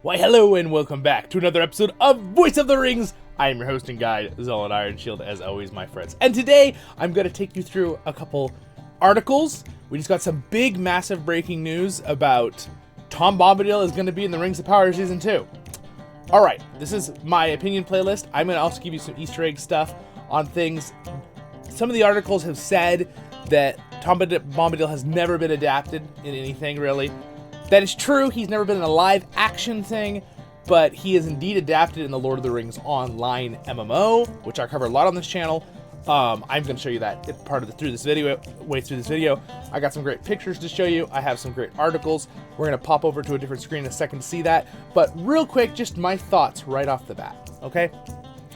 Why hello and welcome back to another episode of Voice of the Rings. I am your host and guide, Zollin Ironshield, as always, my friends. And today, I'm going to take you through a couple articles. We just got some big, massive breaking news about Tom Bombadil is going to be in the Rings of Power Season 2. Alright, this is my opinion playlist. I'm going to also give you some Easter egg stuff on things. Some of the articles have said that Tom Bombadil has never been adapted in anything, really. That is true, he's never been in a live action thing, but he is indeed adapted in the Lord of the Rings Online MMO, which I cover a lot on this channel. I'm going to show you that through this video. I got some great pictures to show you. I have some great articles. We're going to pop over to a different screen in a second to see that. But real quick, just my thoughts right off the bat, okay?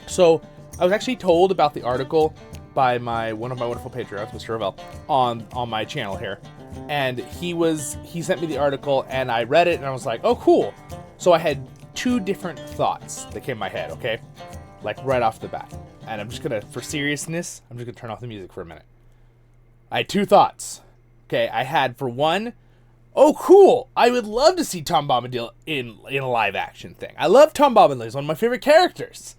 So, I was actually told about the article by one of my wonderful patrons, Mr. Ravel, on my channel here. And he sent me the article and I read it and I was like, oh, cool. So I had two different thoughts that came in my head, okay? Like right off the bat. And I'm just gonna, for seriousness, I'm just gonna turn off the music for a minute. I had two thoughts. Okay, I had, for one, oh, cool. I would love to see Tom Bombadil in a live action thing. I love Tom Bombadil. He's one of my favorite characters.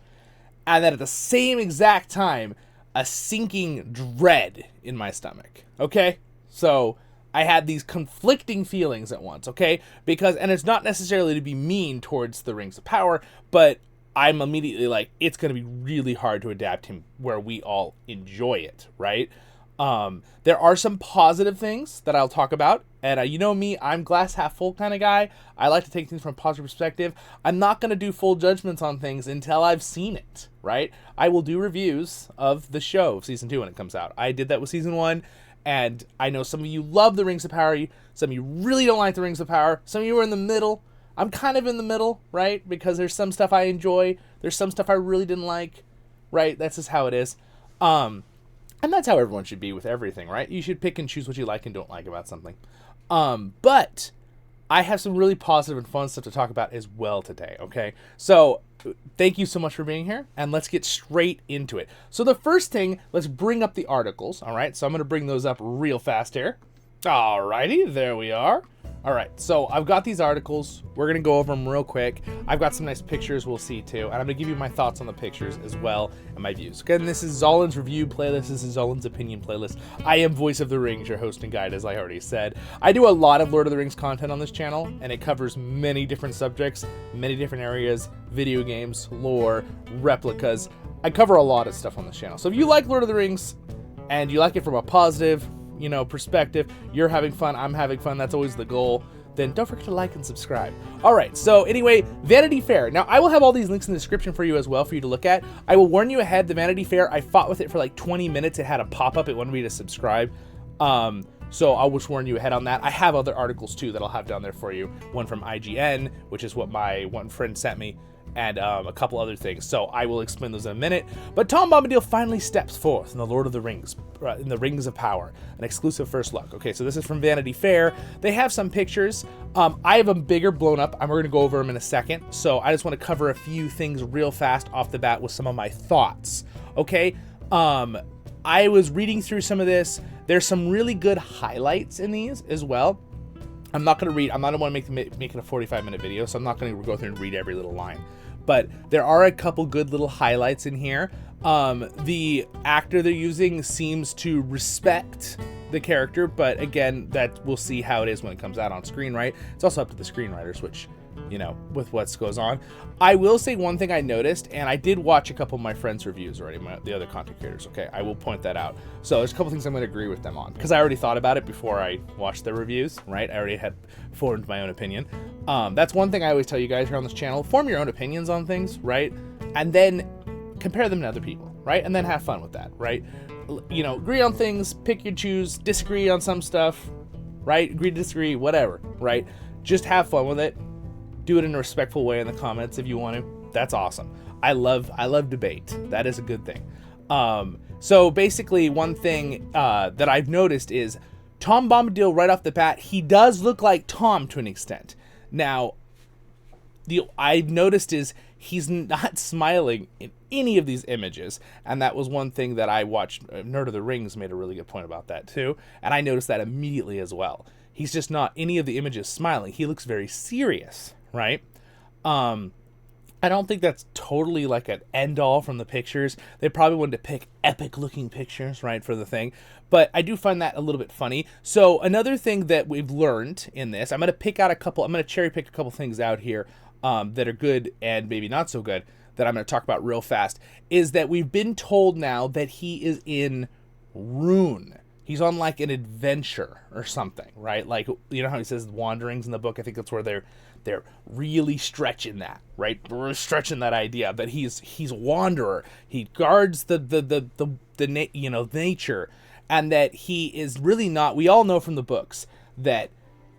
And then at the same exact time, a sinking dread in my stomach. Okay? So I had these conflicting feelings at once, okay? And it's not necessarily to be mean towards the Rings of Power, but I'm immediately like, it's going to be really hard to adapt him where we all enjoy it, right? There are some positive things that I'll talk about, and you know me, I'm glass half full kind of guy. I like to take things from a positive perspective. I'm not going to do full judgments on things until I've seen it, right? I will do reviews of the show, of Season 2, when it comes out. I did that with Season 1, and I know some of you love the Rings of Power, some of you really don't like the Rings of Power, some of you are in the middle. I'm kind of in the middle, right? Because there's some stuff I enjoy, there's some stuff I really didn't like, right? That's just how it is. And that's how everyone should be with everything, right? You should pick and choose what you like and don't like about something. But I have some really positive and fun stuff to talk about as well today, okay? So thank you so much for being here, and let's get straight into it. So the first thing, let's bring up the articles, all right? So I'm going to bring those up real fast here. Alrighty, there we are. All right, so I've got these articles. We're going to go over them real quick. I've got some nice pictures we'll see too, and I'm going to give you my thoughts on the pictures as well and my views. Again, this is Zollin's review playlist. This is Zollin's opinion playlist. I am Voice of the Rings, your host and guide, as I already said. I do a lot of Lord of the Rings content on this channel, and it covers many different subjects, many different areas, video games, lore, replicas. I cover a lot of stuff on this channel. So if you like Lord of the Rings and you like it from a positive, perspective, you're having fun, I'm having fun, that's always the goal, then don't forget to like and subscribe. Alright, so anyway, Vanity Fair. Now, I will have all these links in the description for you as well for you to look at. I will warn you ahead, the Vanity Fair, I fought with it for like 20 minutes. It had a pop-up, it wanted me to subscribe. So I'll just warn you ahead on that. I have other articles too that I'll have down there for you. One from IGN, which is what my one friend sent me, and a couple other things. So I will explain those in a minute. But Tom Bombadil finally steps forth in the Lord of the Rings, in the Rings of Power, an exclusive first look. Okay, so this is from Vanity Fair. They have some pictures. I have them bigger blown up. We're going to go over them in a second. So I just want to cover a few things real fast off the bat with some of my thoughts. Okay, I was reading through some of this. There's some really good highlights in these as well. I'm not going to read. I'm not going to make it a 45-minute video, so I'm not going to go through and read every little line. But there are a couple good little highlights in here. The actor they're using seems to respect the character, but again, that we'll see how it is when it comes out on screen, right? It's also up to the screenwriters, which, with what goes on. I will say one thing I noticed, and I did watch a couple of my friends' reviews already, the other content creators, okay? I will point that out. So there's a couple things I'm going to agree with them on, because I already thought about it before I watched their reviews, right? I already had formed my own opinion. That's one thing I always tell you guys here on this channel. Form your own opinions on things, right? And then compare them to other people, right? And then have fun with that, right? Agree on things, pick your choose, disagree on some stuff, right? Agree to disagree, whatever, right? Just have fun with it. Do it in a respectful way in the comments if you want to. That's awesome. I love debate. That is a good thing. So basically, one thing that I've noticed is Tom Bombadil right off the bat, he does look like Tom to an extent. Now, I've noticed is he's not smiling in any of these images, and that was one thing that I watched. Nerd of the Rings made a really good point about that too, and I noticed that immediately as well. He's just not any of the images smiling. He looks very serious, right? I don't think that's totally like an end all from the pictures. They probably wanted to pick epic looking pictures, right, for the thing. But I do find that a little bit funny. So another thing that we've learned in this, I'm going to cherry pick a couple things out here that are good and maybe not so good that I'm going to talk about real fast, is that we've been told now that he is in Rune. He's on like an adventure or something, right? Like, you know how he says wanderings in the book? I think that's where they're really stretching that, right? We're stretching that idea that he's a wanderer. He guards the nature, and that he is really not. We all know from the books that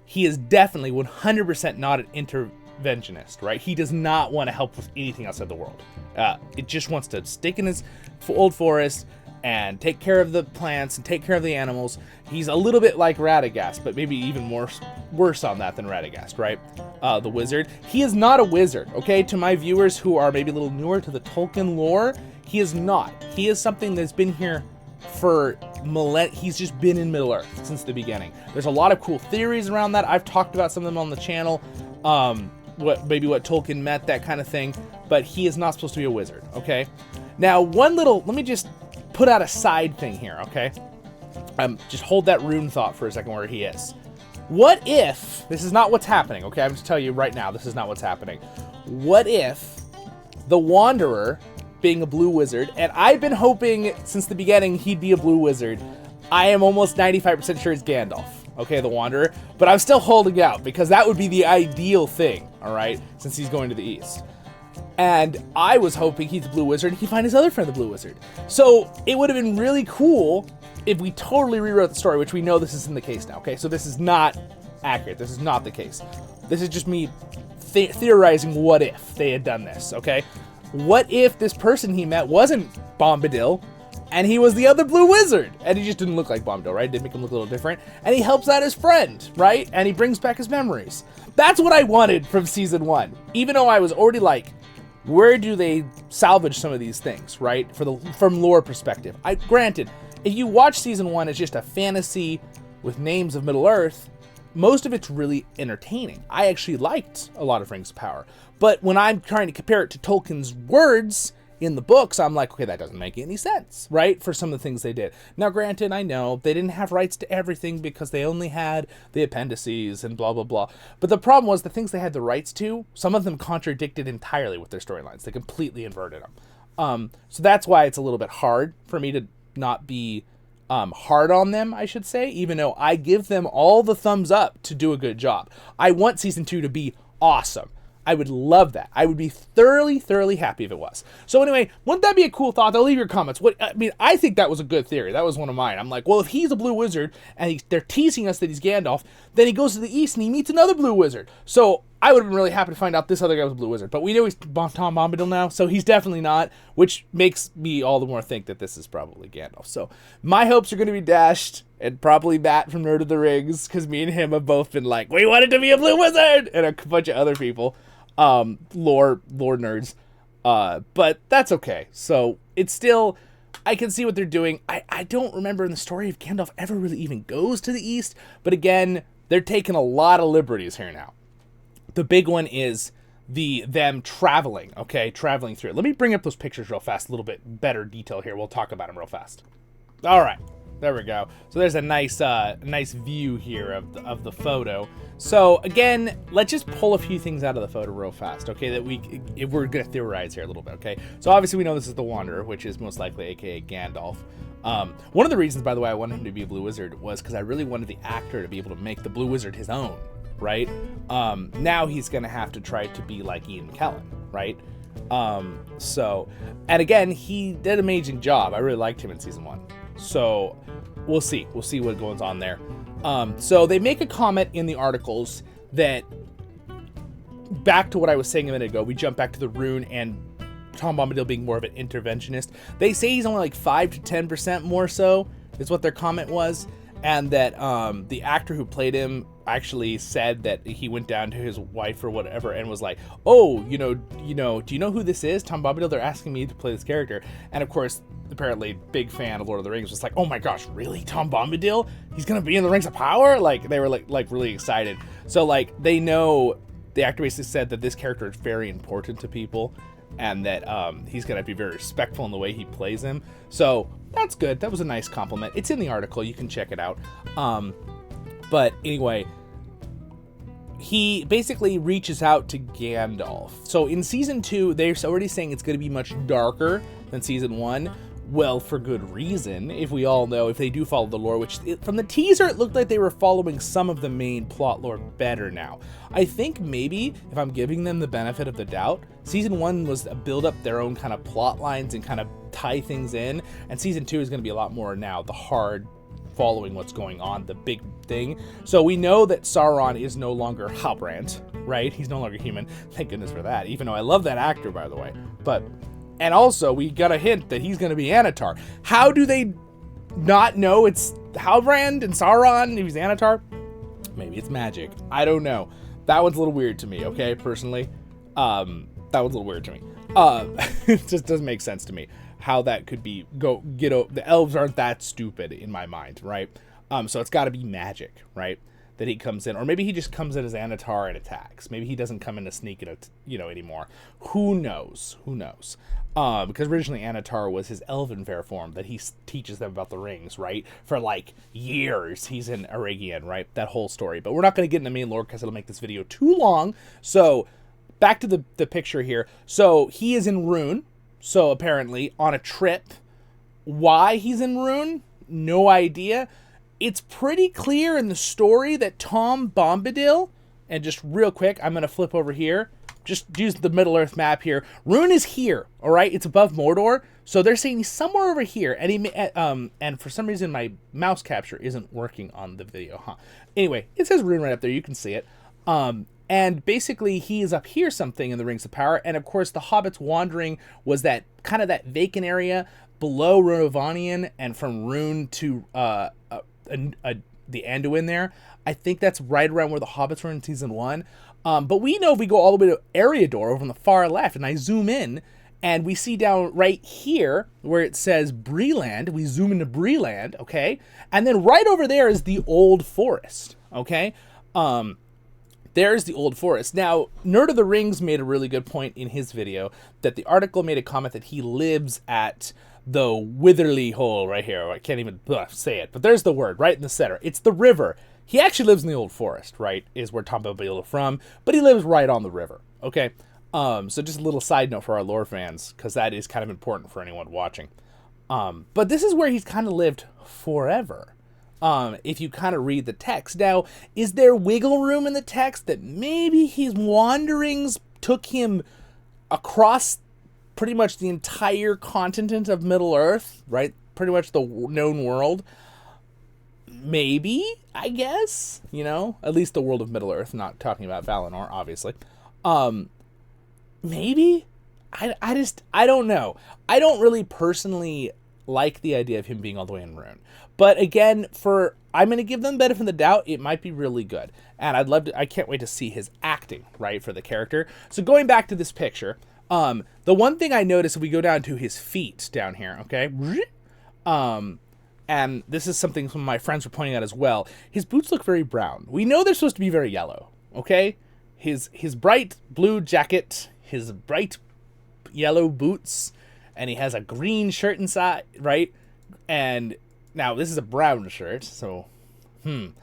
he is definitely 100% not an interventionist, right? He does not want to help with anything outside the world. It just wants to stick in his old forest and take care of the plants and take care of the animals. He's a little bit like Radagast, but maybe even worse on that than Radagast, right? The wizard. He is not a wizard, okay? To my viewers who are maybe a little newer to the Tolkien lore, he is not. He is something that's been here for millennia. He's just been in Middle-earth since the beginning. There's a lot of cool theories around that. I've talked about some of them on the channel. What Tolkien meant, that kind of thing. But he is not supposed to be a wizard, okay? Now, let me just put out a side thing here, okay? Just hold that rune thought for a second where he is. What if, this is not what's happening, okay? I'm just telling you right now, this is not what's happening. What if the Wanderer, being a blue wizard, and I've been hoping since the beginning he'd be a blue wizard. I am almost 95% sure it's Gandalf, okay, the Wanderer, but I'm still holding out because that would be the ideal thing, all right, since he's going to the east. And I was hoping he's the blue wizard and he'd find his other friend, the blue wizard. So it would have been really cool if we totally rewrote the story, which we know this isn't the case now, okay? So this is not accurate. This is not the case. This is just me theorizing what if they had done this, okay? What if this person he met wasn't Bombadil and he was the other blue wizard? And he just didn't look like Bombadil, right? Did make him look a little different. And he helps out his friend, right? And he brings back his memories. That's what I wanted from season 1. Even though I was already like, where do they salvage some of these things, right? From lore perspective. Granted, if you watch season 1 as just a fantasy with names of Middle-earth, most of it's really entertaining. I actually liked a lot of Rings of Power. But when I'm trying to compare it to Tolkien's words in the books, I'm like, okay, that doesn't make any sense, right? For some of the things they did. Now, granted, I know they didn't have rights to everything because they only had the appendices and blah, blah, blah. But the problem was the things they had the rights to, some of them contradicted entirely with their storylines. They completely inverted them. So that's why it's a little bit hard for me to not be hard on them, I should say, even though I give them all the thumbs up to do a good job. I want season 2 to be awesome. I would love that. I would be thoroughly, thoroughly happy if it was. So anyway, wouldn't that be a cool thought? Though, leave your comments. I think that was a good theory. That was one of mine. I'm like, well, if he's a blue wizard and they're teasing us that he's Gandalf, then he goes to the east and he meets another blue wizard. So I would have been really happy to find out this other guy was a blue wizard. But we know he's Tom Bombadil now, so he's definitely not, which makes me all the more think that this is probably Gandalf. So my hopes are going to be dashed, and probably Matt from Nerd of the Rings, because me and him have both been like, we wanted to be a blue wizard, and a bunch of other people. Lore nerds, but that's okay. So it's still, I can see what they're doing. I don't remember in the story if Gandalf ever really even goes to the east, but again, they're taking a lot of liberties here now. The big one is them traveling through it. Let me bring up those pictures real fast, a little bit better detail here. We'll talk about them real fast. All right. There we go. So there's a nice view here of the photo. So again, let's just pull a few things out of the photo real fast, okay? That we're gonna theorize here a little bit, okay? So obviously we know this is the Wanderer, which is most likely AKA Gandalf. One of the reasons, by the way, I wanted him to be a Blue Wizard was because I really wanted the actor to be able to make the Blue Wizard his own, right? Now he's gonna have to try to be like Ian McKellen, right? And again, he did an amazing job. I really liked him in season 1. So we'll see what goes on there. So they make a comment in the articles that, back to what I was saying a minute ago, we jump back to the rune and Tom Bombadil being more of an interventionist. They say he's only like 5 to 10% more so, is what their comment was. And that the actor who played him actually said that he went down to his wife or whatever and was like, oh, do you know who this is? Tom Bombadil, they're asking me to play this character. And of course, apparently big fan of Lord of the Rings, was like, oh my gosh, really? Tom Bombadil? He's gonna be in the Rings of Power? Like, they were like really excited. So like, they know the actor basically said that this character is very important to people, and that he's going to be very respectful in the way he plays him. So that's good. That was a nice compliment. It's in the article. You can check it out. But anyway, he basically reaches out to Gandalf. So in Season 2, they're already saying it's going to be much darker than Season 1. Well, for good reason, if we all know, if they do follow the lore, which from the teaser, it looked like they were following some of the main plot lore better now. I think maybe, if I'm giving them the benefit of the doubt, Season 1 was to build up their own kind of plot lines and kind of tie things in, and Season 2 is going to be a lot more now, the hard following what's going on, the big thing. So we know that Sauron is no longer Halbrand, right? He's no longer human. Thank goodness for that, even though I love that actor, by the way. And also, we got a hint that he's going to be Anatar. How do they not know it's Halbrand and Sauron if he's Anatar? Maybe it's magic. I don't know. That one's a little weird to me, okay, personally. That one's a little weird to me. It just doesn't make sense to me how that could be. The elves aren't that stupid in my mind, right? So it's got to be magic, right? That he comes in, or maybe he just comes in as Anatar and attacks. Maybe he doesn't come in to sneak it, anymore. Who knows? Because originally Anatar was his elven fair form that he teaches them about the rings, right? For like years, he's in Aragian, right? That whole story. But we're not going to get in the main lore because it'll make this video too long. So back to the picture here. So he is in Rune. So apparently on a trip. Why he's in Rune? No idea. It's pretty clear in the story that Tom Bombadil, and just real quick, I'm going to flip over here. Just use the Middle-earth map here. Rune is here, all right? It's above Mordor. So they're saying he's somewhere over here. And and for some reason, my mouse capture isn't working on the video, huh? Anyway, it says Rune right up there. You can see it. And basically, he is up here something in the Rings of Power. And, of course, the Hobbits wandering was that kind of that vacant area below Rhonovanian and from Rune to the Anduin there. I think that's right around where the Hobbits were in Season 1. But we know if we go all the way to Eriador over on the far left, and I zoom in, and we see down right here where it says Breeland, we zoom into Breeland, okay? And then right over there is the Old Forest, okay? There's the Old Forest. Now, Nerd of the Rings made a really good point in his video that the article made a comment that he lives at the Witherly Hole right here. I can't even say it, but there's the word right in the center. It's the river. He actually lives in the Old Forest, right, is where Tom Bombadil is from, but he lives right on the river, okay? So just a little side note for our lore fans, because that is kind of important for anyone watching. But this is where he's kind of lived forever, if you kind of read the text. Now, is there wiggle room in the text that maybe his wanderings took him across pretty much the entire continent of Middle-earth, right? Pretty much the known world. Maybe, I guess, at least the world of Middle-earth, not talking about Valinor, obviously. Maybe? I don't know. I don't really personally like the idea of him being all the way in Rune. But again, I'm going to give them benefit of the doubt. It might be really good. And I can't wait to see his acting, right, for the character. So going back to this picture, the one thing I noticed, if we go down to his feet down here, okay, and this is something some of my friends were pointing out as well, his boots look very brown. We know they're supposed to be very yellow, okay? His bright blue jacket, his bright yellow boots, and he has a green shirt inside, right? And now this is a brown shirt, so, and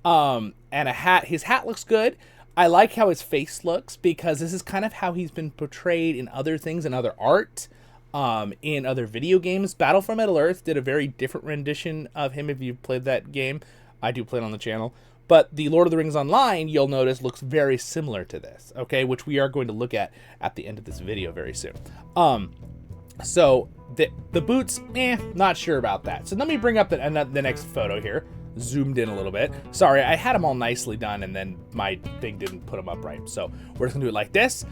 a hat. His hat looks good. I like how his face looks, because this is kind of how he's been portrayed in other things, in other art, in other video games. Battle for Middle-earth did a very different rendition of him if you've played that game. I do play it on the channel. But the Lord of the Rings Online, you'll notice, looks very similar to this, okay? Which we are going to look at the end of this video very soon. So, the boots, not sure about that. So let me bring up the next photo here. Zoomed in a little bit. Sorry, I had them all nicely done, and then my thing didn't put them up right. So we're just gonna do it like this.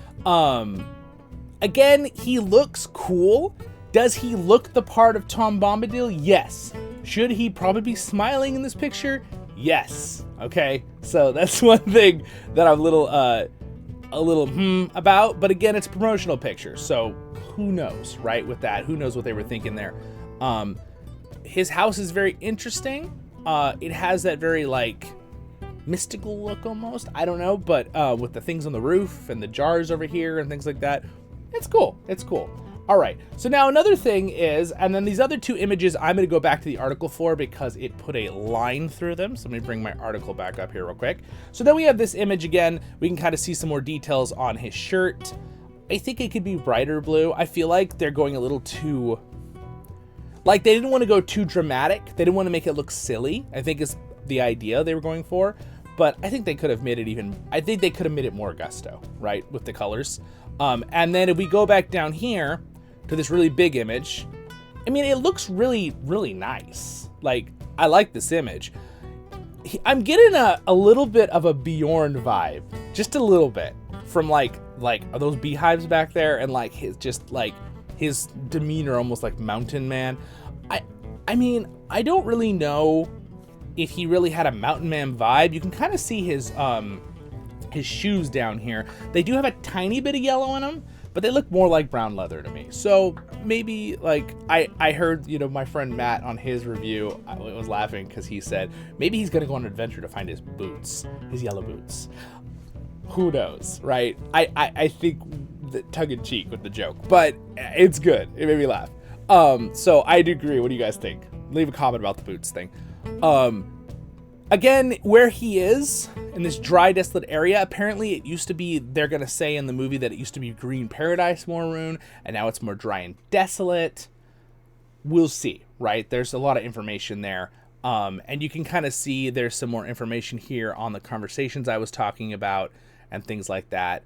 Again, he looks cool. Does he look the part of Tom Bombadil? Yes. Should he probably be smiling in this picture? Yes. Okay, so that's one thing that I'm a little about. But again, it's a promotional picture, so who knows, right? With that, who knows what they were thinking there. His house is very interesting. It has that very mystical look almost. I don't know, but with the things on the roof and the jars over here and things like that, it's cool. It's cool. All right, so now another thing is, and then these other two images I'm going to go back to the article for because it put a line through them. So let me bring my article back up here real quick. So then we have this image again. We can kind of see some more details on his shirt. I think it could be brighter blue. I feel like they're going a little too, like they didn't want to go too dramatic. They didn't want to make it look silly, I think is the idea they were going for. But I think they could have made it more gusto, right, with the colors. And then if we go back down here to this really big image, I mean, it looks really, really nice. Like, I like this image. I'm getting a little bit of a Bjorn vibe, just a little bit, from like are those beehives back there, and like his demeanor, almost like mountain man. I mean, I don't really know if he really had a mountain man vibe. You can kind of see his shoes down here. They do have a tiny bit of yellow in them, but they look more like brown leather to me. So maybe, like, I heard, you know, my friend Matt on his review, I was laughing because he said maybe he's going to go on an adventure to find his boots, his yellow boots. Who knows, right? I think tongue-in-cheek with the joke, but it's good. It made me laugh. So I do agree. What do you guys think? Leave a comment about the boots thing. Again, where he is in this dry, desolate area, apparently it used to be, they're going to say in the movie that it used to be green paradise Morroon, and now it's more dry and desolate. We'll see, right? There's a lot of information there. And you can kind of see there's some more information here on the conversations I was talking about and things like that.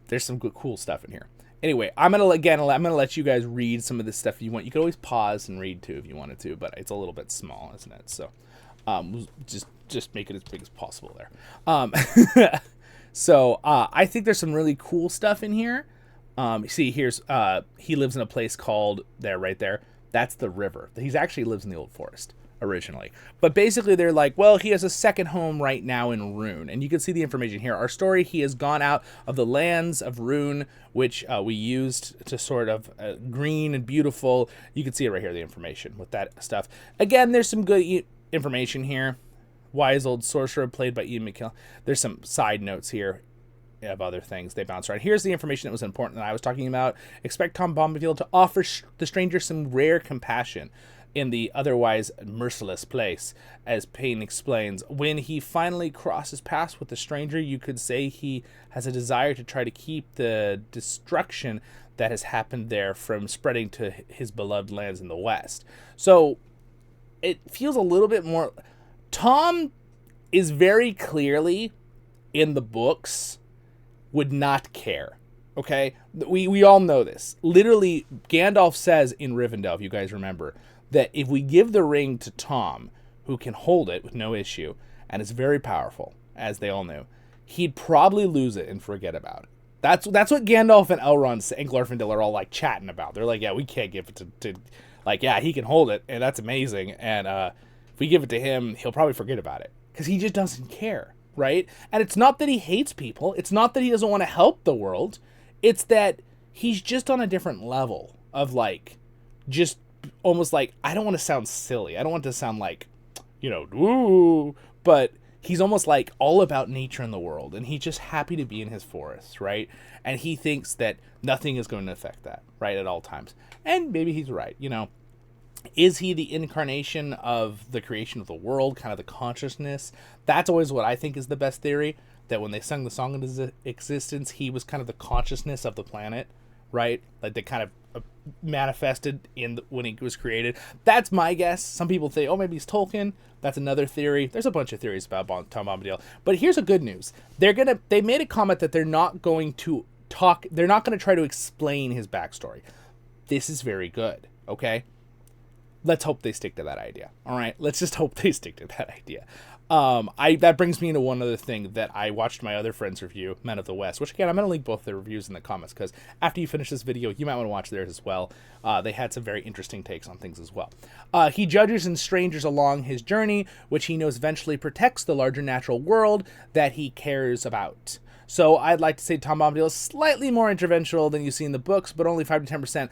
There's some good, cool stuff in here. Anyway, I'm gonna let you guys read some of this stuff if you want. You could always pause and read too if you wanted to, but it's a little bit small, isn't it? So, just make it as big as possible there. So I think there's some really cool stuff in here. See, here's he lives in a place called right there. That's the river. He actually lives in the Old Forest originally, but basically they're like, well, he has a second home right now in Rune, and you can see the information here. Our story: he has gone out of the lands of Rune, which we used to sort of green and beautiful. You can see it right here, the information with that stuff. Again, there's some good information here. Wise old sorcerer, played by Ian McKellen. There's some side notes here of other things they bounce around. Here's the information that was important that I was talking about. Expect Tom Bombadil to offer the stranger some rare compassion in the otherwise merciless place. As Payne explains, when he finally crosses paths with the stranger, you could say he has a desire to try to keep the destruction that has happened there from spreading to his beloved lands in the west. So it feels a little bit more... Tom is very clearly, in the books, would not care. Okay? We all know this. Literally, Gandalf says in Rivendell, if you guys remember, that if we give the ring to Tom, who can hold it with no issue, and is very powerful, as they all knew, he'd probably lose it and forget about it. That's what Gandalf and Elrond and Glorfindel are all like chatting about. They're like, yeah, we can't give it to like, yeah, he can hold it, and that's amazing, and if we give it to him, he'll probably forget about it, because he just doesn't care, right? And it's not that he hates people, it's not that he doesn't want to help the world, it's that he's just on a different level of, like, just almost like, I don't want to sound silly, I don't want to sound like, you know, woo, but he's almost like all about nature in the world, and he's just happy to be in his forest, right? And he thinks that nothing is going to affect that, right, at all times. And maybe he's right, you know. Is he the incarnation of the creation of the world, kind of the consciousness? That's always what I think is the best theory, that when they sung the song into existence, he was kind of the consciousness of the planet, right? Like they kind of manifested when he was created. That's my guess. Some people think, oh, maybe he's Tolkien. That's another theory. There's a bunch of theories about Tom Bombadil. But here's the good news. They made a comment that they're not going to try to explain his backstory. This is very good, okay? Let's hope they stick to that idea. All right, let's just hope they stick to that idea. That brings me into one other thing that I watched my other friends review, Men of the West, which again, I'm going to link both their reviews in the comments, because after you finish this video, you might want to watch theirs as well. They had some very interesting takes on things as well. He judges and strangers along his journey, which he knows eventually protects the larger natural world that he cares about. So I'd like to say Tom Bombadil is slightly more interventional than you see in the books, but only 5 to 10%.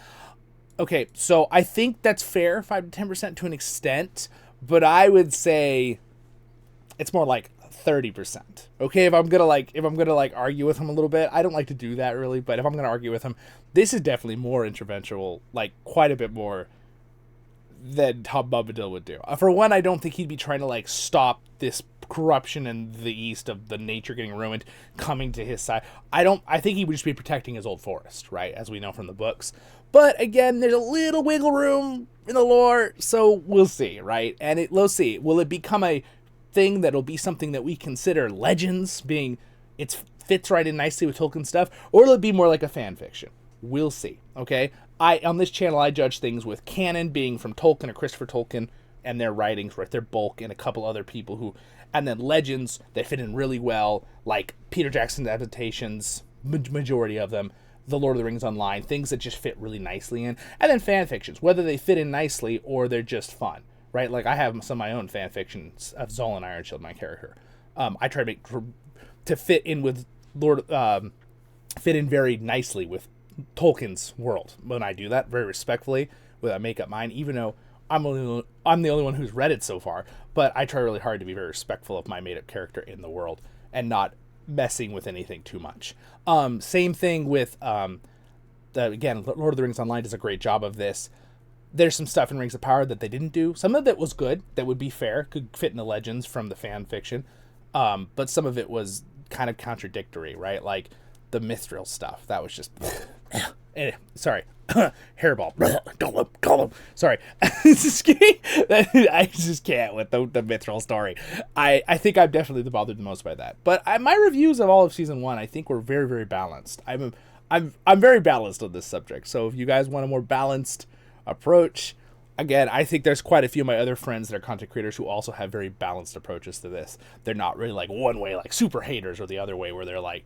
Okay, so I think that's fair, 5 to 10% to an extent, but I would say it's more like 30%. Okay, if I'm gonna like argue with him a little bit, I don't like to do that really, but if I'm gonna argue with him, this is definitely more interventional, like quite a bit more than Tom Bombadil would do. For one, I don't think he'd be trying to like stop this corruption in the east of the nature getting ruined coming to his side. I think he would just be protecting his old forest, right, as we know from the books. But again, there's a little wiggle room in the lore, so we'll see, right? And we'll see. Will it become a thing that'll be something that we consider legends, being it fits right in nicely with Tolkien stuff, or will it be more like a fan fiction? We'll see. Okay, on this channel I judge things with canon being from Tolkien or Christopher Tolkien and their writings, right? Their bulk and a couple other people who, and then legends that fit in really well, like Peter Jackson's adaptations, majority of them, the Lord of the Rings Online, things that just fit really nicely in, and then fan fictions, whether they fit in nicely or they're just fun. Right, like I have some of my own fan fictions of Zollin Ironshield, my character. I try to make to fit in with fit in very nicely with Tolkien's world. When I do that, very respectfully, I make up mine, even though I'm the only one who's read it so far. But I try really hard to be very respectful of my made up character in the world and not messing with anything too much. Same thing with again, Lord of the Rings Online does a great job of this. There's some stuff in Rings of Power that they didn't do. Some of it was good, that would be fair, could fit in the legends from the fan fiction. But some of it was kind of contradictory, right? Like the Mithril stuff. That was just... sorry. Hairball. Gollum. Sorry. I just can't with the Mithril story. I think I'm definitely bothered the most by that. But my reviews of all of Season 1, I think, were very, very balanced. I'm very balanced on this subject. So if you guys want a more balanced approach, again, I think there's quite a few of my other friends that are content creators who also have very balanced approaches to this. They're not really like one way, like super haters, or the other way where they're like,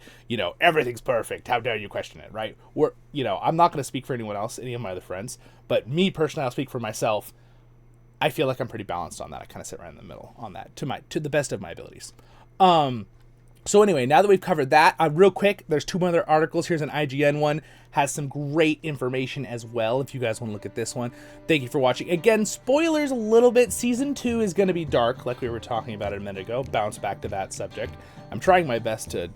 everything's perfect, how dare you question it, right? I'm not going to speak for anyone else, any of my other friends, but me personally, I'll speak for myself. I feel like I'm pretty balanced on that. I kind of sit right in the middle on that to the best of my abilities. So anyway, now that we've covered that, real quick, there's 2 other articles. Here's an IGN one, has some great information as well, if you guys want to look at this one. Thank you for watching. Again, spoilers a little bit. Season 2 is going to be dark, like we were talking about a minute ago. Bounce back to that subject. I'm trying my best to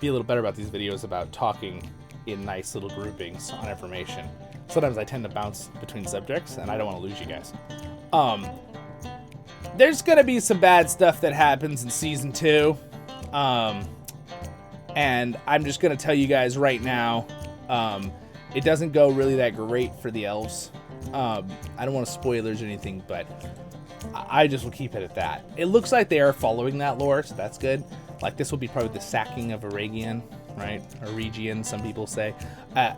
be a little better about these videos, about talking in nice little groupings on information. Sometimes I tend to bounce between subjects, and I don't want to lose you guys. There's going to be some bad stuff that happens in Season 2. And I'm just going to tell you guys right now, it doesn't go really that great for the elves. I don't want to spoilers or anything, but I just will keep it at that. It looks like they are following that lore, so that's good. Like, this will be probably the sacking of Aragian, right? Aragian, some people say. Yeah.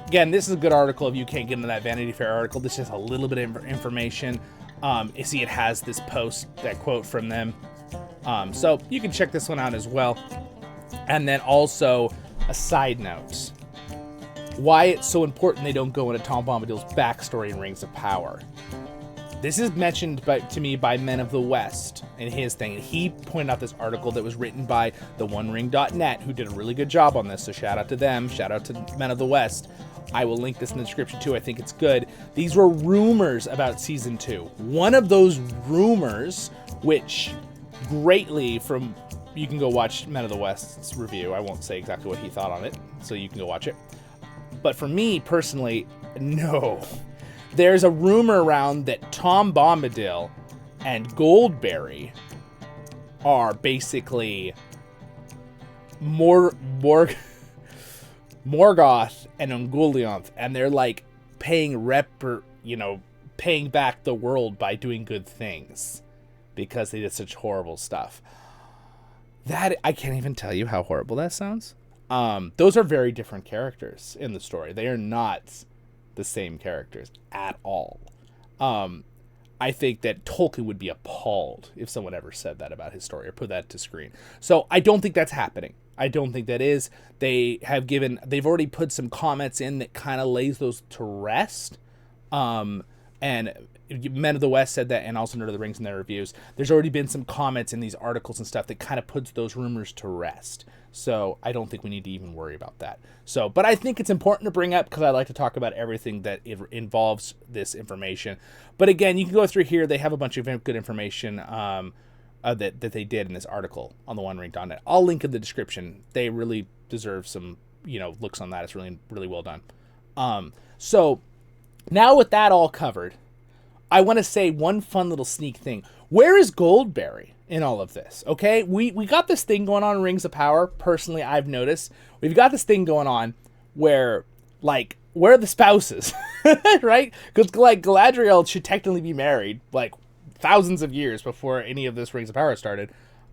Again, this is a good article if you can't get into that Vanity Fair article. This is just a little bit of information. You see it has this post, that quote from them. So you can check this one out as well. And then also a side note. Why it's so important they don't go into Tom Bombadil's backstory in Rings of Power. This is mentioned to me by Men of the West in his thing. And he pointed out this article that was written by the OneRing.net, who did a really good job on this. So shout out to them. Shout out to Men of the West. I will link this in the description too. I think it's good. These were rumors about Season 2. One of those rumors, which greatly from... You can go watch Men of the West's review. I won't say exactly what he thought on it, so you can go watch it. But for me, personally, no. There's a rumor around that Tom Bombadil and Goldberry are basically Morgoth and Ungoliant, and they're like paying back the world by doing good things because they did such horrible stuff. That, I can't even tell you how horrible that sounds. Those are very different characters in the story. They are not the same characters at all. I think that Tolkien would be appalled if someone ever said that about his story or put that to screen. So I don't think that's happening. I don't think that is. They've already put some comments in that kind of lays those to rest. And Men of the West said that, and also Nerd of the Rings in their reviews. There's already been some comments in these articles and stuff that kind of puts those rumors to rest. So I don't think we need to even worry about that. So, but I think it's important to bring up because I like to talk about everything that involves this information. But again, you can go through here. They have a bunch of good information that they did in this article on the OneRing.net. I'll link in the description. They really deserve some, looks on that. It's really, really well done. So now with that all covered, I want to say one fun little sneak thing. Where is Goldberry in all of this? Okay, we got this thing going on in Rings of Power. Personally, I've noticed we've got this thing going on where, like, where are the spouses, right? Because, like, Galadriel should technically be married, like, thousands of years before any of this Rings of Power started.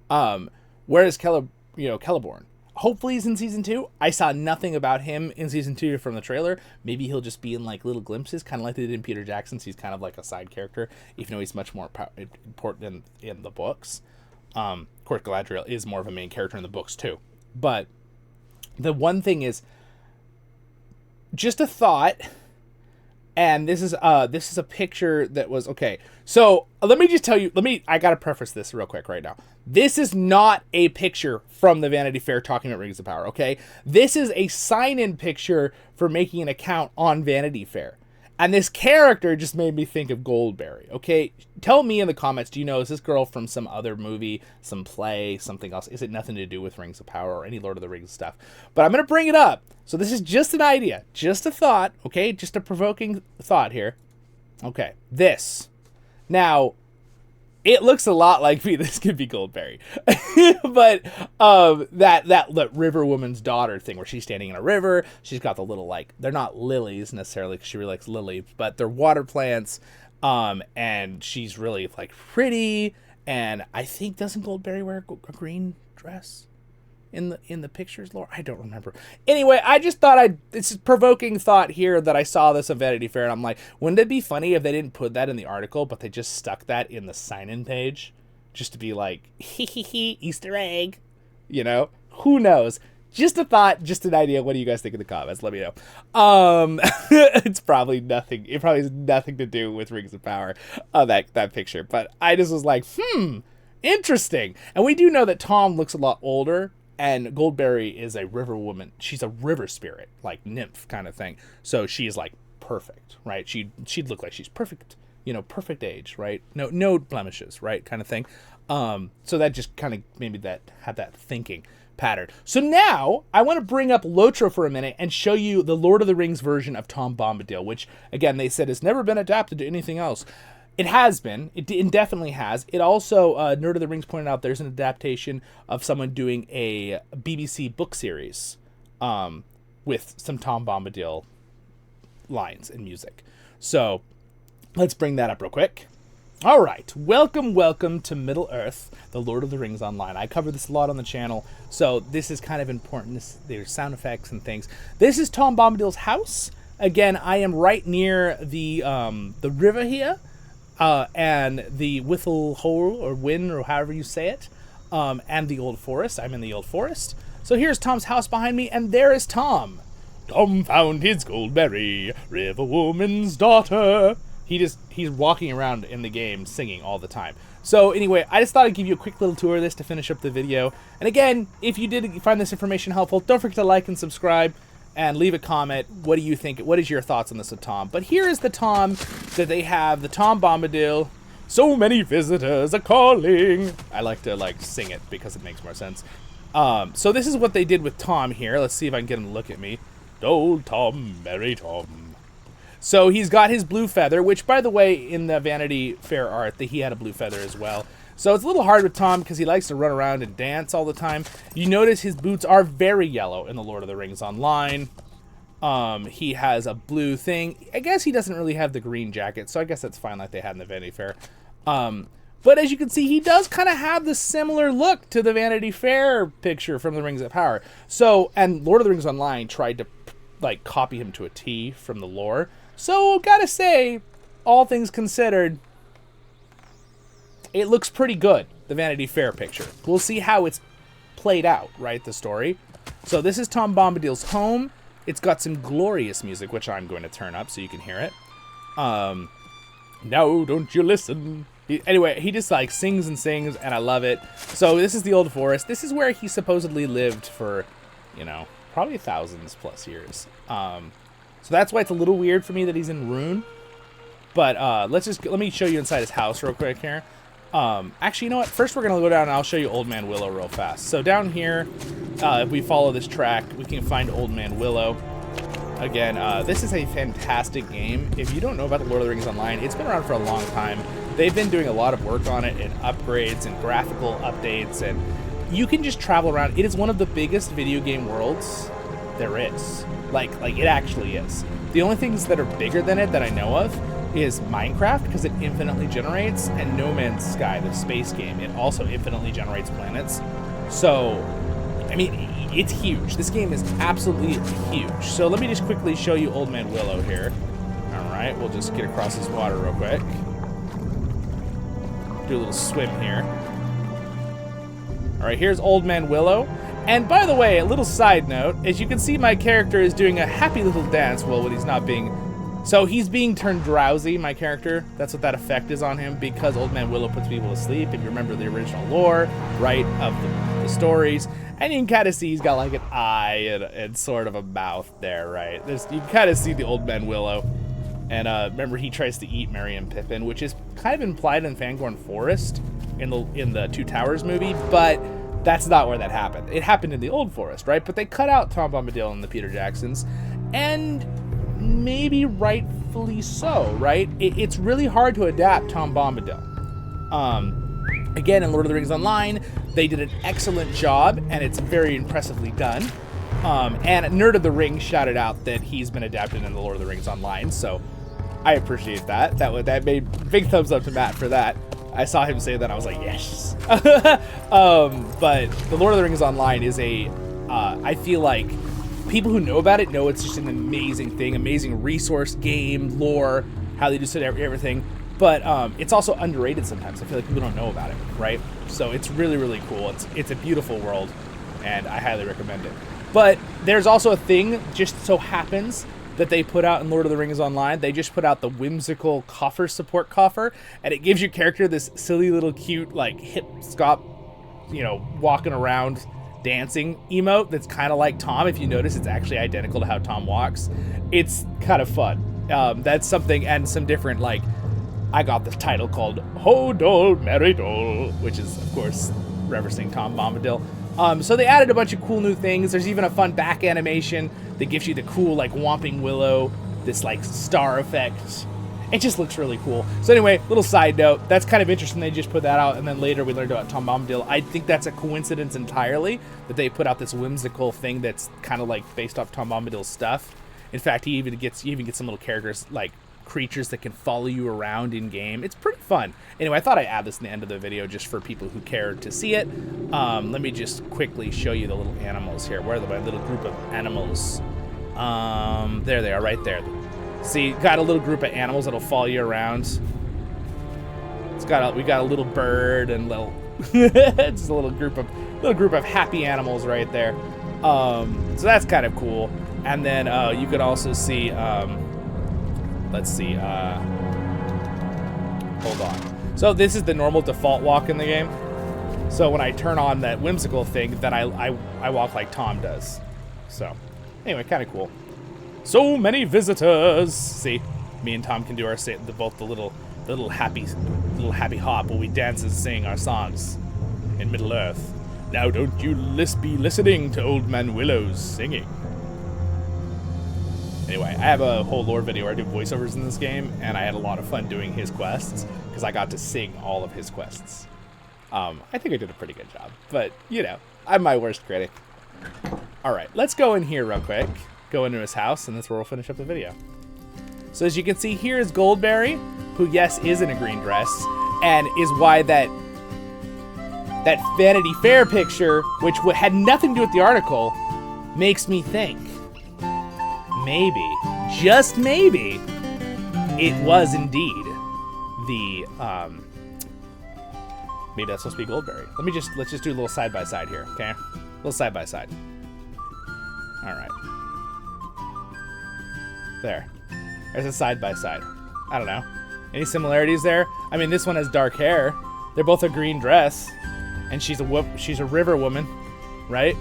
Where is Celeborn? Hopefully he's in Season 2. I saw nothing about him in Season 2 from the trailer. Maybe he'll just be in, like, little glimpses, kind of like they did in Peter Jackson's. He's kind of like a side character, even though he's much more important in the books. Of course, Galadriel is more of a main character in the books, too. But the one thing is, just a thought, and this is a picture that was, okay, so let me just tell you, I gotta preface this real quick right now. This is not a picture from the Vanity Fair talking about Rings of Power, okay? This is a sign-in picture for making an account on Vanity Fair. And this character just made me think of Goldberry, okay? Tell me in the comments, do you know, is this girl from some other movie, some play, something else? Is it nothing to do with Rings of Power or any Lord of the Rings stuff? But I'm going to bring it up. So this is just an idea, just a thought, okay? Just a provoking thought here. Okay, this. Now, it looks a lot like me. This could be Goldberry. But that river woman's daughter thing where she's standing in a river. She's got the little, like, they're not lilies necessarily because she really likes lilies, but they're water plants. And she's really, like, pretty. And I think, doesn't Goldberry wear a green dress in the pictures, Laura? I don't remember. Anyway, I just thought it's a provoking thought here that I saw this on Vanity Fair, and I'm like, wouldn't it be funny if they didn't put that in the article, but they just stuck that in the sign-in page, just to be like, hee, Easter egg, Who knows? Just a thought, just an idea. What do you guys think in the comments? Let me know. It's probably nothing. It probably has nothing to do with Rings of Power, that picture, but I just was like, interesting. And we do know that Tom looks a lot older. And Goldberry is a river woman. She's a river spirit, like nymph kind of thing. So she's like perfect, right? She'd look like she's perfect, perfect age, right? No blemishes, right? Kind of thing. So that just kind of maybe that had that thinking pattern. So now I want to bring up LOTRO for a minute and show you the Lord of the Rings version of Tom Bombadil, which again they said has never been adapted to anything else. It has been. It definitely has. It also, Nerd of the Rings pointed out, there's an adaptation of someone doing a BBC book series with some Tom Bombadil lines and music. So let's bring that up real quick. All right. Welcome to Middle-earth, the Lord of the Rings Online. I cover this a lot on the channel, so this is kind of important. There's sound effects and things. This is Tom Bombadil's house. Again, I am right near the river here. And the Whittle Hole, or Win, or however you say it, and the Old Forest. I'm in the Old Forest. So here's Tom's house behind me, and there is Tom. Tom found his Goldberry, river woman's daughter. He's walking around in the game singing all the time. So anyway, I just thought I'd give you a quick little tour of this to finish up the video. And again, if you did find this information helpful, don't forget to like and subscribe. And leave a comment. What do you think? What is your thoughts on this with Tom? But here is the Tom that they have, the Tom Bombadil. So many visitors are calling. I like to sing it because it makes more sense. So this is what they did with Tom here. Let's see if I can get him to look at me. Old Tom, merry Tom. So he's got his blue feather, which by the way, in the Vanity Fair art, he had a blue feather as well. So it's a little hard with Tom because he likes to run around and dance all the time. You notice his boots are very yellow in the Lord of the Rings Online. He has a blue thing. I guess he doesn't really have the green jacket, so I guess that's fine like they had in the Vanity Fair. But as you can see, he does kind of have the similar look to the Vanity Fair picture from the Rings of Power. So, and Lord of the Rings Online tried to copy him to a T from the lore. So, gotta say, all things considered, it looks pretty good, the Vanity Fair picture. We'll see how it's played out, right, the story. So this is Tom Bombadil's home. It's got some glorious music, which I'm going to turn up so you can hear it. No, don't you listen. Anyway, he just like sings and sings, and I love it. So this is the Old Forest. This is where he supposedly lived for, you know, probably thousands plus years. So that's why it's a little weird for me that he's in Rune. But let me show you inside his house real quick here. Actually, you know what? First, we're gonna go down and I'll show you Old Man Willow real fast. So down here, if we follow this track, we can find Old Man Willow. Again, this is a fantastic game. If you don't know about the Lord of the Rings Online, it's been around for a long time. They've been doing a lot of work on it and upgrades and graphical updates, and you can just travel around. It is one of the biggest video game worlds there is. Like it actually is. The only things that are bigger than it that I know of is Minecraft, because it infinitely generates, and No Man's Sky, the space game. It also infinitely generates planets. So, I mean, it's huge. This game is absolutely huge. So let me just quickly show you Old Man Willow here. All right, we'll just get across this water real quick. Do a little swim here. All right, here's Old Man Willow. And by the way, a little side note, as you can see, my character is doing a happy little dance when he's not being... So he's being turned drowsy, my character. That's what that effect is on him, because Old Man Willow puts people to sleep. If you remember the original lore, right, of the stories. And you can kind of see he's got like an eye and sort of a mouth there, right? You can kind of see the Old Man Willow. And remember, he tries to eat Merry and Pippin, which is kind of implied in Fangorn Forest in the Two Towers movie, but that's not where that happened. It happened in the Old Forest, right? But they cut out Tom Bombadil and the Peter Jacksons, and maybe rightfully so, right? It's really hard to adapt Tom Bombadil. Again, in Lord of the Rings Online, they did an excellent job, and it's very impressively done. And Nerd of the Ring shouted out that he's been adapted in the Lord of the Rings Online, so I appreciate that. That made big thumbs up to Matt for that. I saw him say that, I was like, yes. But the Lord of the Rings Online is I feel like people who know about it know it's just an amazing thing, amazing resource, game, lore, how they just did everything. But it's also underrated sometimes. I feel like people don't know about it, right? So it's really, really cool. It's a beautiful world, and I highly recommend it. But there's also a thing, just so happens, that they put out in Lord of the Rings Online. They just put out the whimsical coffer support coffer, and it gives your character this silly little cute, like, hip scop, you know, walking around dancing emote that's kind of like Tom. If you notice, it's actually identical to how Tom walks. It's kind of fun. That's something, and some different, like, I got this title called Ho Dole Merry Dole, which is, of course, referencing Tom Bombadil. So they added a bunch of cool new things. There's even a fun back animation that gives you the cool, like, Whomping Willow, this, like, star effect. It just looks really cool. So anyway, little side note, that's kind of interesting they just put that out, and then later we learned about Tom Bombadil. I think that's a coincidence entirely, that they put out this whimsical thing that's kind of, like, based off Tom Bombadil's stuff. In fact, you even get some little characters, like, creatures that can follow you around in game. It's pretty fun. Anyway, I thought I'd add this in the end of the video just for people who care to see it. Let me just quickly show you the little animals here. Where are my little group of animals? There they are, right there. See, got a little group of animals that'll follow you around. We got a little bird and little just a little group of happy animals right there. So that's kind of cool. And then you could also see let's see, hold on. So this is the normal default walk in the game. So when I turn on that whimsical thing, then I walk like Tom does. So anyway, kind of cool. So many visitors. See, me and Tom can do our both the little happy hop while we dance and sing our songs in Middle Earth. Now don't you be listening to Old Man Willow's singing. Anyway, I have a whole lore video where I do voiceovers in this game, and I had a lot of fun doing his quests, because I got to sing all of his quests. I think I did a pretty good job, but, you know, I'm my worst critic. Alright, let's go in here real quick, go into his house, and that's where we'll finish up the video. So as you can see, here is Goldberry, who, yes, is in a green dress, and is why that Vanity Fair picture, which had nothing to do with the article, makes me think, maybe, just maybe, it was indeed the, maybe that's supposed to be Goldberry. Let's just do a little side-by-side here, okay? A little side-by-side. All right. There. There's a side-by-side. I don't know. Any similarities there? I mean, this one has dark hair. They're both a green dress, and she's a river woman, right?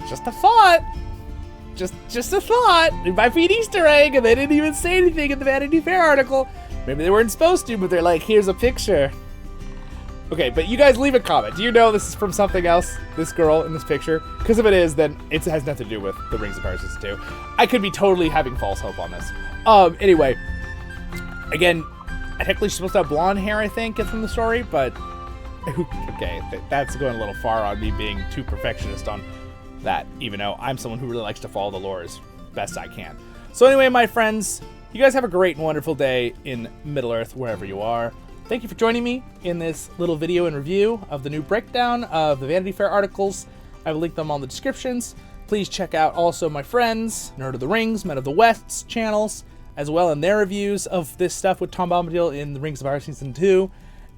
Just a thought. Just a thought. It might be an Easter egg, and they didn't even say anything in the Vanity Fair article. Maybe they weren't supposed to, but they're like, here's a picture. Okay, but you guys leave a comment. Do you know this is from something else, this girl in this picture? Because if it is, then it has nothing to do with the Rings of Power Season 2. I could be totally having false hope on this. Anyway, again, technically she's supposed to have blonde hair, I think, from the story, but okay, that's going a little far on me being too perfectionist on that, even though I'm someone who really likes to follow the lore as best I can. So anyway, my friends, you guys have a great and wonderful day in Middle-earth, wherever you are. Thank you for joining me in this little video and review of the new breakdown of the Vanity Fair articles. I will link them all in the descriptions. Please check out also my friends, Nerd of the Rings, Men of the West's channels, as well in their reviews of this stuff with Tom Bombadil in the Rings of Power Season 2.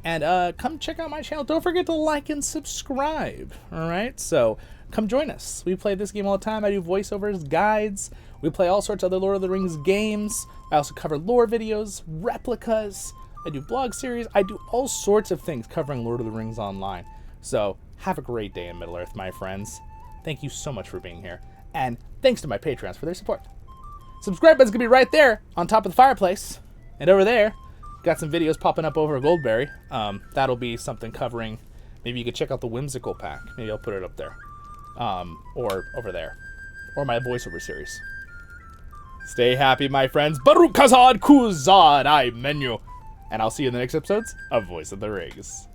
And come check out my channel. Don't forget to like and subscribe. Alright, so come join us. We play this game all the time. I do voiceovers, guides. We play all sorts of other Lord of the Rings games. I also cover lore videos, replicas. I do blog series. I do all sorts of things covering Lord of the Rings online. So have a great day in Middle-earth, my friends. Thank you so much for being here. And thanks to my Patreons for their support. Subscribe button's going to be right there on top of the fireplace. And over there, got some videos popping up over at Goldberry. That'll be something covering, maybe you could check out the Whimsical pack. Maybe I'll put it up there. Or over there. Or my voiceover series. Stay happy, my friends. Baruch Kazad Kuzad I menu. And I'll see you in the next episodes of Voice of the Rings.